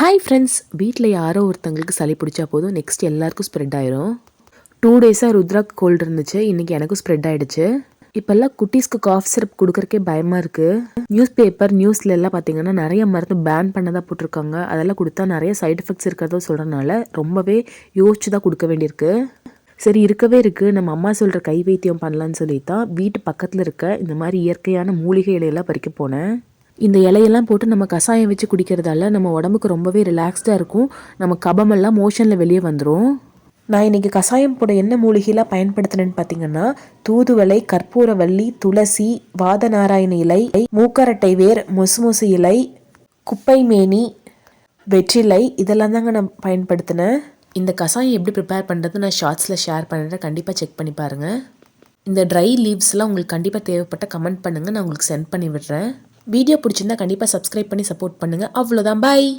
Hi friends, வீட்டில் யாரோ ஒருத்தங்களுக்கு சளி பிடிச்சா போதும் நெக்ஸ்ட் எல்லாருக்கும் ஸ்ப்ரெட் ஆயிரும். 2 டேஸாக ருத்ராக்கு கோல்டு இருந்துச்சு. இன்றைக்கி எனக்கும் ஸ்ப்ரெட் ஆகிடுச்சு. இப்போல்லாம் குட்டீஸ்க்கு காஃப் சிரப் கொடுக்கறக்கே பயமாக இருக்குது. நியூஸ்ல எல்லாம் பார்த்தீங்கன்னா நிறைய மருந்து பேன் பண்ணதாக போட்டிருக்காங்க. அதெல்லாம் கொடுத்தா நிறைய சைடு எஃபெக்ட்ஸ் இருக்கிறதோ சொல்கிறனால ரொம்பவே யோசிச்சு தான் கொடுக்க வேண்டியிருக்கு. சரி இருக்கவே இருக்குது, நம்ம அம்மா சொல்கிற கை வைத்தியம் பண்ணலான்னு சொல்லி தான் வீட்டு பக்கத்தில் இருக்க இந்த மாதிரி இயற்கையான மூலிகை இலையெல்லாம் பறிக்க போனேன். இந்த இலையெல்லாம் போட்டு நம்ம கஷாயம் வச்சு குடிக்கிறதால நம்ம உடம்புக்கு ரொம்பவே ரிலாக்ஸ்டாக இருக்கும். நம்ம கபமெல்லாம் மோஷனில் வெளியே வந்துடும். நான் இன்றைக்கி கஷாயம் போட என்ன மூலிகைலாம் பயன்படுத்தினேன்னு பார்த்தீங்கன்னா, தூதுவளை, கற்பூரவள்ளி, துளசி, வாதநாராயண இலை, மூக்கரட்டை வேர், மொசு இலை, குப்பை மேனி, வெற்றிலை, இதெல்லாம் தாங்க நான் பயன்படுத்தினேன். இந்த கஷாயம் எப்படி ப்ரிப்பேர் பண்ணுறது நான் ஷார்ட்ஸில் ஷேர் பண்ணுறேன், கண்டிப்பாக செக் பண்ணி பாருங்கள். இந்த ட்ரை லீவ்ஸ்லாம் உங்களுக்கு கண்டிப்பாக தேவைப்பட்ட கமெண்ட் பண்ணுங்கள், நான் உங்களுக்கு சென்ட் பண்ணி விடுறேன். வீடியோ பிடிச்சிருந்தா கண்டிப்பாக சப்ஸ்கிரைப் பண்ணி சப்போர்ட் பண்ணுங்கள். அவ்வளோதான், பாய்.